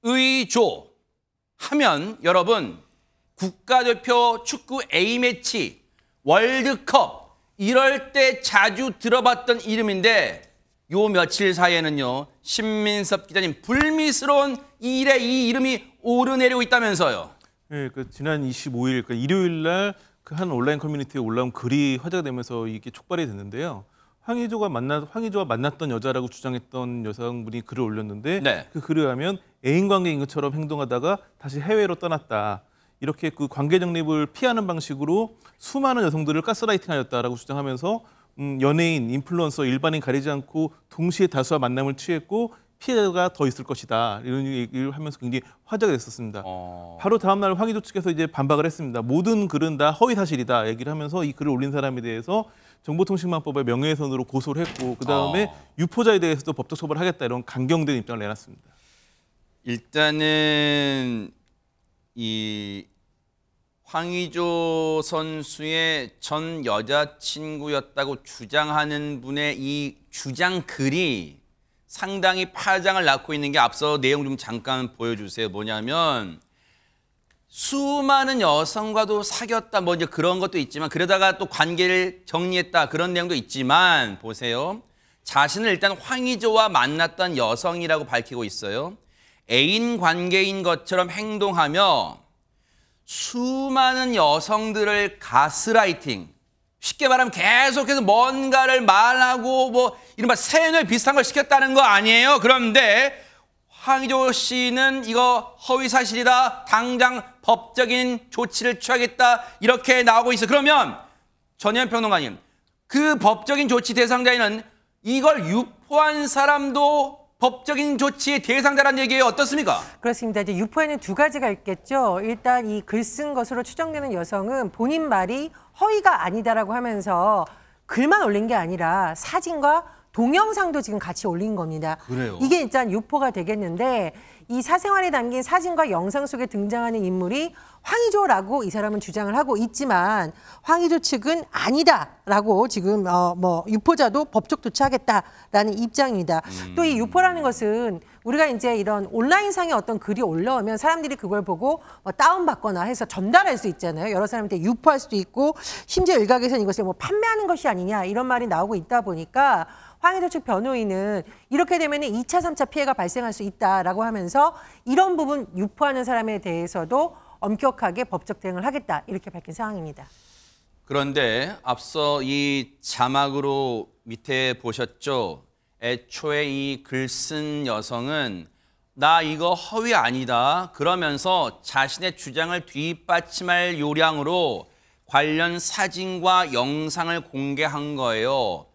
황의조 하면 여러분 국가대표 축구 A매치, 월드컵 이럴 때 자주 들어봤던 이름인데 요 며칠 사이에는요. 신민섭 기자님 불미스러운 일에 이 이름이 오르내리고 있다면서요. 네, 지난 25일 일요일 날 그 한 온라인 커뮤니티에 올라온 글이 화제가 되면서 이게 촉발이 됐는데요. 황의조와 만났던 여자라고 주장했던 여성분이 글을 올렸는데 네. 그 글에 하면 애인 관계인 것처럼 행동하다가 다시 해외로 떠났다. 이렇게 그 관계 정립을 피하는 방식으로 수많은 여성들을 가스라이팅하였다라고 주장하면서 연예인, 인플루언서, 일반인 가리지 않고 동시에 다수와 만남을 취했고 피해가 더 있을 것이다. 이런 얘기를 하면서 굉장히 화제가 됐었습니다. 바로 다음 날 황의조 측에서 이제 반박을 했습니다. 모든 글은 다 허위 사실이다. 얘기를 하면서 이 글을 올린 사람에 대해서 정보통신망법의 명예훼손으로 고소를 했고 그다음에 유포자에 대해서도 법적 처벌하겠다. 이런 강경된 입장을 내놨습니다. 일단은 이 황의조 선수의 전 여자친구였다고 주장하는 분의 이 주장 글이 상당히 파장을 낳고 있는 게 앞서 내용 좀 잠깐 보여주세요. 뭐냐면 수많은 여성과도 사귀었다 뭐 이제 그런 것도 있지만 그러다가 또 관계를 정리했다 그런 내용도 있지만 보세요. 자신을 일단 황의조와 만났던 여성이라고 밝히고 있어요. 애인 관계인 것처럼 행동하며 수많은 여성들을 가스라이팅, 쉽게 말하면 계속해서 뭔가를 말하고 뭐 이른바 세뇌 비슷한 걸 시켰다는 거 아니에요? 그런데 황의조 씨는 이거 허위 사실이다. 당장 법적인 조치를 취하겠다. 이렇게 나오고 있어. 그러면 전현 평론가님, 그 법적인 조치 대상자에는 이걸 유포한 사람도 법적인 조치의 대상자라는 얘기예요. 어떻습니까? 그렇습니다. 이제 유포에는 두 가지가 있겠죠. 일단 이 글 쓴 것으로 추정되는 여성은 본인 말이 허위가 아니다라고 하면서 글만 올린 게 아니라 사진과 동영상도 지금 같이 올린 겁니다. 그래요? 이게 일단 유포가 되겠는데 이 사생활에 담긴 사진과 영상 속에 등장하는 인물이 황의조라고 이 사람은 주장을 하고 있지만 황의조 측은 아니다라고 지금 유포자도 법적 조치하겠다라는 입장입니다. 또 이 유포라는 것은 우리가 이제 이런 온라인상에 어떤 글이 올라오면 사람들이 그걸 보고 다운받거나 해서 전달할 수 있잖아요. 여러 사람한테 유포할 수도 있고 심지어 일각에서는 이것을 판매하는 것이 아니냐 이런 말이 나오고 있다 보니까 황의조 측 변호인은 이렇게 되면 2차, 3차 피해가 발생할 수 있다라고 하면서 이런 부분 유포하는 사람에 대해서도 엄격하게 법적 대응을 하겠다 이렇게 밝힌 상황입니다. 그런데 앞서 이 자막으로 밑에 보셨죠? 애초에 이 글 쓴 여성은 나 이거 허위 아니다 그러면서 자신의 주장을 뒷받침할 요량으로 관련 사진과 영상을 공개한 거예요.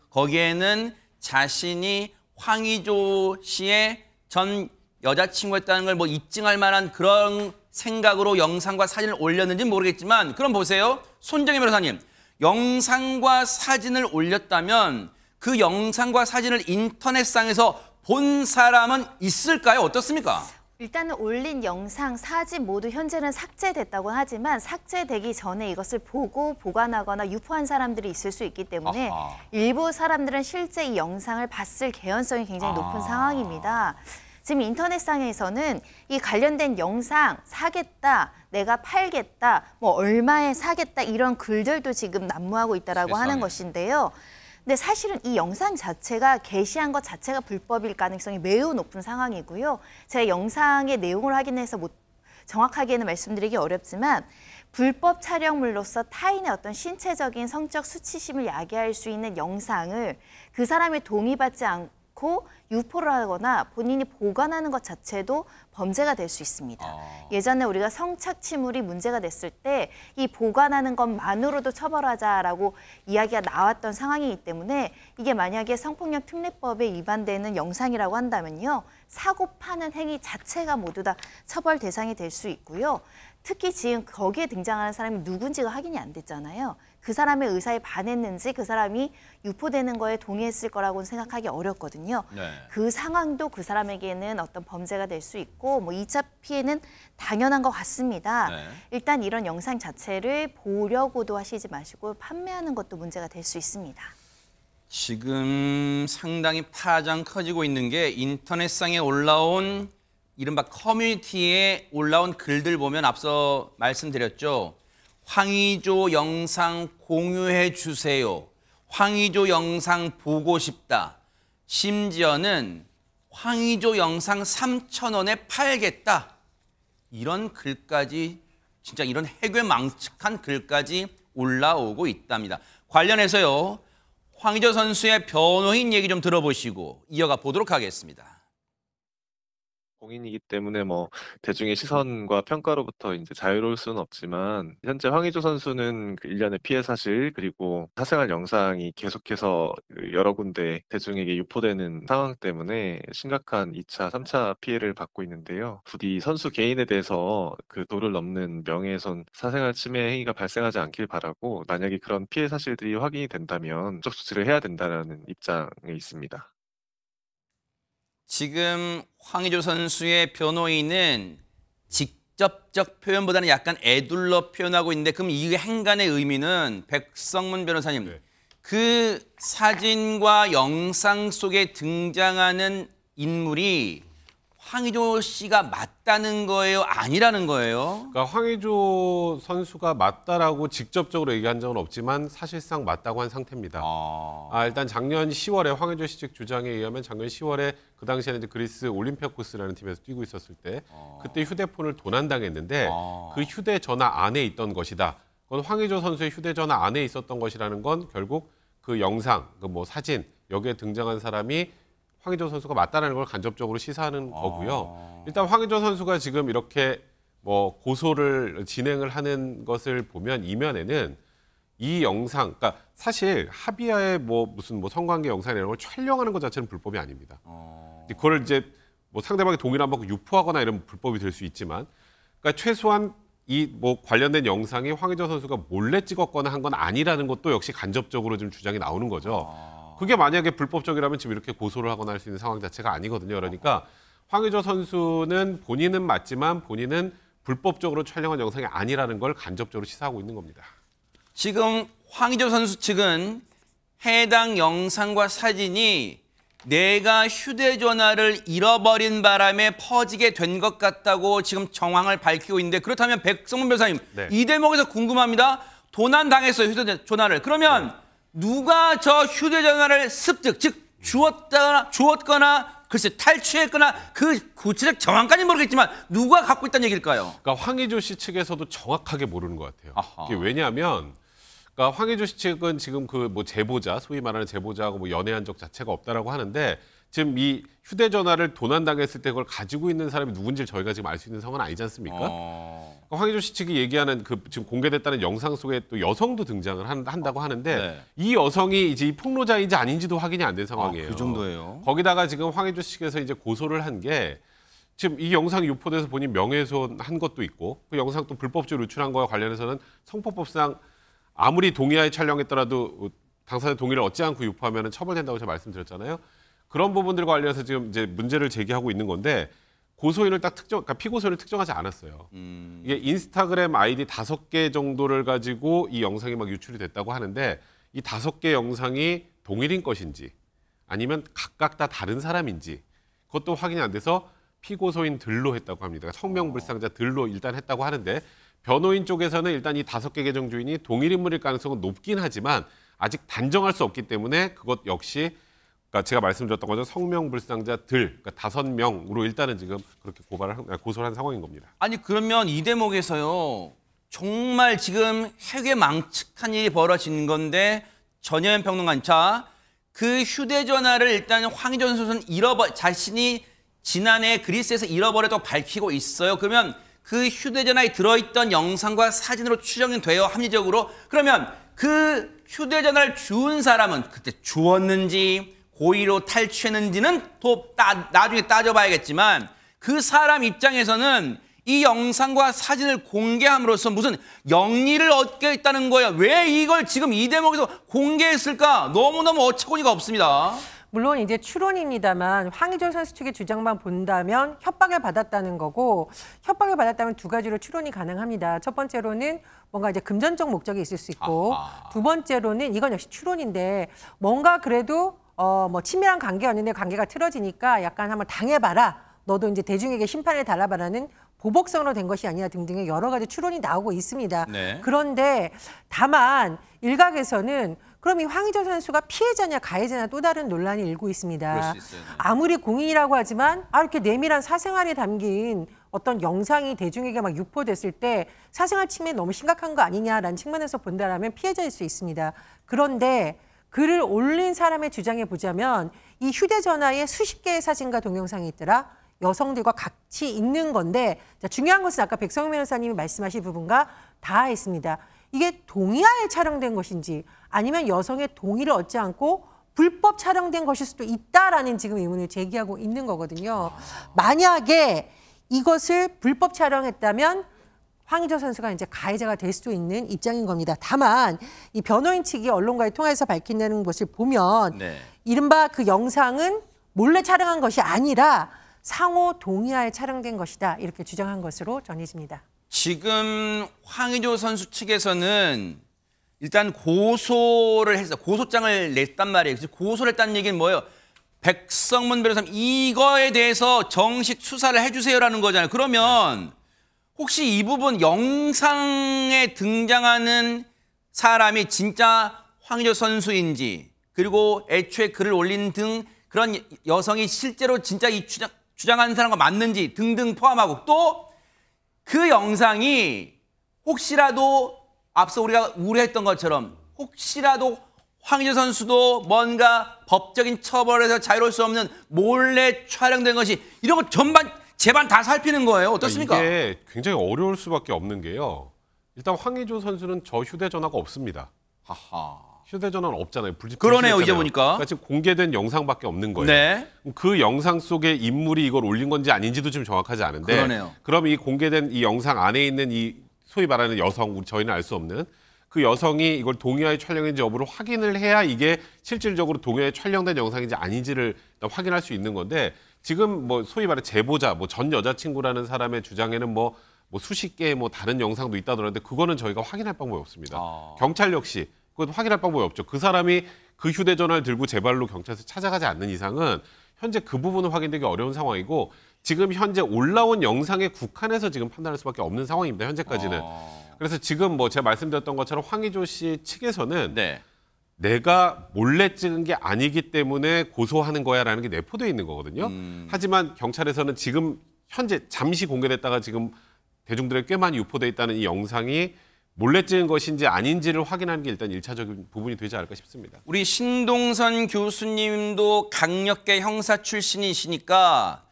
거기에는 자신이 황의조 씨의 전 여자친구였다는 걸 입증할 만한 그런 생각으로 영상과 사진을 올렸는지 모르겠지만 그럼 보세요. 손정혜 변호사님, 영상과 사진을 올렸다면 그 영상과 사진을 인터넷상에서 본 사람은 있을까요? 어떻습니까? 일단은 올린 영상, 사진 모두 현재는 삭제됐다고 하지만 삭제되기 전에 이것을 보고 보관하거나 유포한 사람들이 있을 수 있기 때문에 일부 사람들은 실제 이 영상을 봤을 개연성이 굉장히 높은 상황입니다. 지금 인터넷상에서는 이 관련된 영상 사겠다, 내가 팔겠다, 얼마에 사겠다 이런 글들도 지금 난무하고 있다라고 하는 것인데요. 근데 사실은 이 영상 자체가 게시한 것 자체가 불법일 가능성이 매우 높은 상황이고요. 제가 영상의 내용을 확인해서 정확하게는 말씀드리기 어렵지만 불법 촬영물로서 타인의 어떤 신체적인 성적 수치심을 야기할 수 있는 영상을 그 사람의 동의받지 않고 유포를 하거나 본인이 보관하는 것 자체도 범죄가 될 수 있습니다. 예전에 우리가 성착취물이 문제가 됐을 때 이 보관하는 것만으로도 처벌하자라고 이야기가 나왔던 상황이기 때문에 이게 만약에 성폭력 특례법에 위반되는 영상이라고 한다면요. 사고 파는 행위 자체가 모두 다 처벌 대상이 될 수 있고요. 특히 지금 거기에 등장하는 사람이 누군지가 확인이 안 됐잖아요. 그 사람의 의사에 반했는지 그 사람이 유포되는 거에 동의했을 거라고는 생각하기 어렵거든요. 네. 그 상황도 그 사람에게는 어떤 범죄가 될 수 있고 2차 피해는 당연한 것 같습니다. 네. 일단 이런 영상 자체를 보려고도 하시지 마시고 판매하는 것도 문제가 될 수 있습니다. 지금 상당히 파장 커지고 있는 게 인터넷상에 올라온 이른바 커뮤니티에 올라온 글들 보면 앞서 말씀드렸죠. 황의조 영상 공유해 주세요. 황의조 영상 보고 싶다. 심지어는 황의조 영상 3,000원에 팔겠다. 이런 글까지, 진짜 이런 해괴망측한 글까지 올라오고 있답니다. 관련해서요, 황의조 선수의 변호인 얘기 좀 들어보시고 이어가 보도록 하겠습니다. 공인이기 때문에 뭐 대중의 시선과 평가로부터 이제 자유로울 수는 없지만, 현재 황의조 선수는 그 일련의 피해 사실 그리고 사생활 영상이 계속해서 여러 군데 대중에게 유포되는 상황 때문에 심각한 2차, 3차 피해를 받고 있는데요. 부디 선수 개인에 대해서 그 도를 넘는 명예훼손, 사생활 침해 행위가 발생하지 않길 바라고, 만약에 그런 피해 사실들이 확인이 된다면 법적 조치를 해야 된다는 입장에 있습니다. 지금 황의조 선수의 변호인은 직접적 표현보다는 약간 애둘러 표현하고 있는데, 그럼 이 행간의 의미는 백성문 변호사님, 네. 그 사진과 영상 속에 등장하는 인물이 황의조 씨가 맞다는 거예요? 아니라는 거예요? 그러니까 황의조 선수가 맞다라고 직접적으로 얘기한 적은 없지만 사실상 맞다고 한 상태입니다. 일단 작년 10월에 황의조 씨 측 주장에 의하면 작년 10월에 그 당시에는 이제 그리스 올림피아코스라는 팀에서 뛰고 있었을 때 그때 휴대폰을 도난당했는데 그 휴대전화 안에 있던 것이다. 그건 황의조 선수의 휴대전화 안에 있었던 것이라는 건 결국 그 영상, 그 뭐 사진 여기에 등장한 사람이 황의조 선수가 맞다는 걸 간접적으로 시사하는 거고요. 일단 황의조 선수가 지금 이렇게 뭐 고소를 진행을 하는 것을 보면 이면에는 이 영상, 그러니까 사실 합의하에 뭐 무슨 뭐 성관계 영상 이런 걸 촬영하는 것 자체는 불법이 아닙니다. 그걸 이제 뭐 상대방이 동의를 안 받고 유포하거나 이런 불법이 될 수 있지만, 그러니까 최소한 이 뭐 관련된 영상이 황의조 선수가 몰래 찍었거나 한 건 아니라는 것도 역시 간접적으로 좀 주장이 나오는 거죠. 그게 만약에 불법적이라면 지금 이렇게 고소를 하거나 할 수 있는 상황 자체가 아니거든요. 그러니까 황의조 선수는 본인은 맞지만 본인은 불법적으로 촬영한 영상이 아니라는 걸 간접적으로 시사하고 있는 겁니다. 지금 황의조 선수 측은 해당 영상과 사진이 내가 휴대전화를 잃어버린 바람에 퍼지게 된 것 같다고 지금 정황을 밝히고 있는데, 그렇다면 백성문 변호사님, 네. 이 대목에서 궁금합니다. 도난당했어요, 휴대전화를. 그러면 누가 저 휴대전화를 습득, 즉 주었거나 글쎄 탈취했거나, 그 구체적 정황까지 모르겠지만 누가 갖고 있다는 얘기일까요? 그러니까 황의조 씨 측에서도 정확하게 모르는 것 같아요. 아하. 이게 왜냐하면 그러니까 황의조 씨 측은 지금 그 뭐 제보자, 소위 말하는 제보자하고 뭐 연애한 적 자체가 없다라고 하는데, 지금 이 휴대전화를 도난당했을 때 그걸 가지고 있는 사람이 누군지 저희가 지금 알 수 있는 상황은 아니지 않습니까? 그러니까 황의조 씨 측이 얘기하는 그 지금 공개됐다는 영상 속에 또 여성도 등장을 한다고 하는데, 네. 이 여성이 이제 이 폭로자인지 아닌지도 확인이 안 된 상황이에요. 그 정도예요? 거기다가 지금 황의조 씨 측에서 이제 고소를 한 게, 지금 이 영상이 유포돼서 본인 명예훼손 한 것도 있고, 그 영상 또 불법적으로 유출한 거와 관련해서는 성폭법상 아무리 동의하에 촬영했더라도 당사자 동의를 얻지 않고 유포하면 처벌된다고 제가 말씀드렸잖아요. 그런 부분들과 관련해서 지금 이제 문제를 제기하고 있는 건데, 고소인을 딱 그러니까 피고소인을 특정하지 않았어요. 이게 인스타그램 아이디 5개 정도를 가지고 이 영상이 막 유출이 됐다고 하는데, 이 5개 영상이 동일인 것인지 아니면 각각 다 다른 사람인지 그것도 확인이 안 돼서 피고소인들로 했다고 합니다. 성명불상자들로 일단 했다고 하는데, 변호인 쪽에서는 일단 이 5개 계정 주인이 동일 인물일 가능성은 높긴 하지만 아직 단정할 수 없기 때문에 그것 역시, 그러니까 제가 말씀드렸던 거죠. 성명불상자들, 그러니까 5명으로 일단은 지금 그렇게 고소를 한 상황인 겁니다. 아니 그러면 이 대목에서요, 정말 지금 해괴망측한 일이 벌어진 건데, 전혜연 평론가님, 자, 그 휴대전화를 일단 황의조 선수는 자신이 지난해 그리스에서 잃어버렸다고 밝히고 있어요. 그러면 그 휴대전화에 들어있던 영상과 사진으로 추정이 돼요, 합리적으로. 그러면 그 휴대전화를 주운 사람은 그때 주었는지 고의로 탈취했는지는 또 나중에 따져봐야겠지만, 그 사람 입장에서는 이 영상과 사진을 공개함으로써 무슨 영리를 얻겠다는 거예요. 왜 이걸 지금 이 대목에서 공개했을까? 너무너무 어처구니가 없습니다. 물론 이제 추론입니다만 황의조 선수 측의 주장만 본다면 협박을 받았다는 거고 협박을 받았다면 두 가지로 추론이 가능합니다. 첫 번째로는 뭔가 이제 금전적 목적이 있을 수 있고 두 번째로는 이건 역시 추론인데 뭔가 그래도 뭐 친밀한 관계였는데 관계가 틀어지니까 약간 한번 당해봐라. 너도 이제 대중에게 심판을 달아봐라는 보복성으로 된 것이 아니냐 등등의 여러 가지 추론이 나오고 있습니다. 네. 그런데 다만 일각에서는 그럼 이 황의조 선수가 피해자냐 가해자냐 또 다른 논란이 일고 있습니다. 그럴 수 있어요. 네. 아무리 공인이라고 하지만 이렇게 내밀한 사생활이 담긴 어떤 영상이 대중에게 막 유포됐을 때 사생활 침해 너무 심각한 거 아니냐라는 측면에서 본다라면 피해자일 수 있습니다. 그런데 글을 올린 사람의 주장에 보자면 이 휴대전화에 수십 개의 사진과 동영상이 있더라. 여성들과 같이 있는 건데 중요한 것은 아까 백성용 변호사님이 말씀하신 부분과 다했습니다. 이게 동의하에 촬영된 것인지 아니면 여성의 동의를 얻지 않고 불법 촬영된 것일 수도 있다라는 지금 의문을 제기하고 있는 거거든요. 만약에 이것을 불법 촬영했다면 황의조 선수가 이제 가해자가 될 수도 있는 입장인 겁니다. 다만 이 변호인 측이 언론과의 통화에서 밝힌다는 것을 보면 네. 이른바 그 영상은 몰래 촬영한 것이 아니라 상호 동의하에 촬영된 것이다. 이렇게 주장한 것으로 전해집니다. 지금 황의조 선수 측에서는 일단 고소를 해서 고소장을 냈단 말이에요. 그래서 고소를 했다는 얘기는 뭐예요? 백성문 변호사님 이거에 대해서 정식 수사를 해주세요라는 거잖아요. 그러면 혹시 이 부분 영상에 등장하는 사람이 진짜 황의조 선수인지 그리고 애초에 글을 올린 등 그런 여성이 실제로 진짜 이 주장하는 사람과 맞는지 등등 포함하고 또 그 영상이 혹시라도 앞서 우리가 우려했던 것처럼 혹시라도 황의조 선수도 뭔가 법적인 처벌에서 자유로울 수 없는 몰래 촬영된 것이 이런 거 전반 제반 다 살피는 거예요. 어떻습니까? 이게 굉장히 어려울 수밖에 없는 게요. 일단 황의조 선수는 저 휴대전화가 없습니다. 하하. 휴대전화는 없잖아요. 그러네요. 이제 보니까. 그러니까 지금 공개된 영상밖에 없는 거예요. 네. 그 영상 속에 인물이 이걸 올린 건지 아닌지도 지금 정확하지 않은데 그러네요. 그럼 이 공개된 이 영상 안에 있는 이 소위 말하는 여성, 저희는 알 수 없는 그 여성이 이걸 동의하에 촬영인지 여부를 확인을 해야 이게 실질적으로 동의하에 촬영된 영상인지 아닌지를 확인할 수 있는 건데 지금 뭐 소위 말해 제보자, 뭐 전 여자친구라는 사람의 주장에는 뭐 수십 개의 뭐 다른 영상도 있다더라는데 그거는 저희가 확인할 방법이 없습니다. 경찰 역시 그건 확인할 방법이 없죠. 그 사람이 그 휴대전화를 들고 제 발로 경찰서 찾아가지 않는 이상은 현재 그 부분은 확인되기 어려운 상황이고 지금 현재 올라온 영상에 국한해서 지금 판단할 수밖에 없는 상황입니다. 현재까지는. 그래서 지금 뭐 제가 말씀드렸던 것처럼 황의조 씨 측에서는 네. 내가 몰래 찍은 게 아니기 때문에 고소하는 거야라는 게 내포되어 있는 거거든요. 하지만 경찰에서는 지금 현재 잠시 공개됐다가 지금 대중들에 꽤 많이 유포돼 있다는 이 영상이 몰래 찍은 것인지 아닌지를 확인하는 게 일단 1차적인 부분이 되지 않을까 싶습니다. 우리 신동선 교수님도 강력계 형사 출신이시니까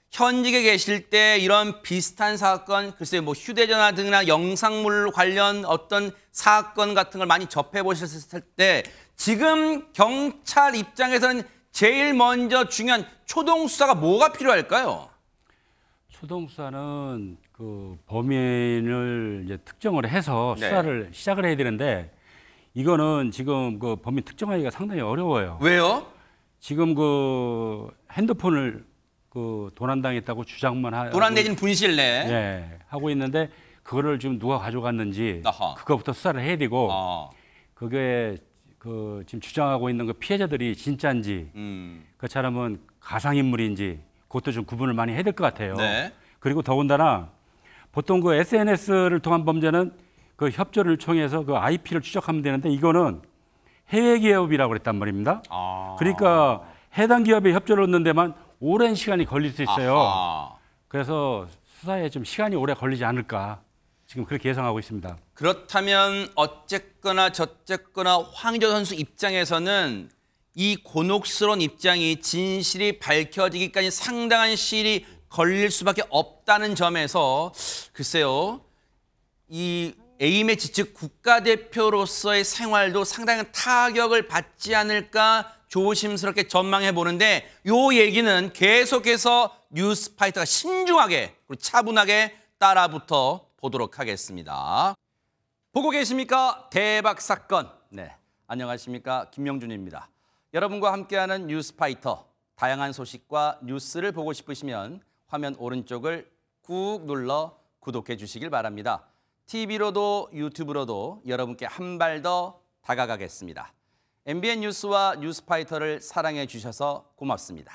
현직에 계실 때 이런 비슷한 사건, 글쎄요, 뭐 휴대전화 등이나 영상물 관련 어떤 사건 같은 걸 많이 접해보셨을 때 지금 경찰 입장에서는 제일 먼저 중요한 초동 수사가 뭐가 필요할까요? 초동 수사는 그 범인을 이제 특정을 해서 수사를 시작을 해야 되는데 이거는 지금 그 범인 특정하기가 상당히 어려워요. 왜요? 지금 그 핸드폰을 그 도난당했다고 주장만 하고 도난 내지는 분실내. 예, 하고 있는데 그거를 지금 누가 가져갔는지 아하. 그거부터 수사를 해야 되고 그게 그 지금 주장하고 있는 그 피해자들이 진짜인지 그 사람은 가상인물인지 그것도 좀 구분을 많이 해야 될 것 같아요. 네. 그리고 더군다나 보통 그 SNS를 통한 범죄는 그 협조를 통해서 그 IP를 추적하면 되는데 이거는 해외 기업이라고 그랬단 말입니다. 그러니까 해당 기업에 협조를 얻는 데만 오랜 시간이 걸릴 수 있어요. 아하. 그래서 수사에 좀 시간이 오래 걸리지 않을까 지금 그렇게 예상하고 있습니다. 그렇다면 어쨌거나 저쨌거나 황의조 선수 입장에서는 이 곤혹스러운 입장이 진실이 밝혀지기까지 상당한 시일이 걸릴 수밖에 없다는 점에서 글쎄요. 이 A매치 즉 국가대표로서의 생활도 상당한 타격을 받지 않을까 조심스럽게 전망해 보는데 요 얘기는 계속해서 뉴스파이터가 신중하게 그리고 차분하게 따라붙어 보도록 하겠습니다. 보고 계십니까? 대박 사건. 네, 안녕하십니까? 김명준입니다. 여러분과 함께하는 뉴스파이터, 다양한 소식과 뉴스를 보고 싶으시면 화면 오른쪽을 꾹 눌러 구독해 주시길 바랍니다. TV로도 유튜브로도 여러분께 한 발 더 다가가겠습니다. MBN 뉴스와 뉴스파이터를 사랑해 주셔서 고맙습니다.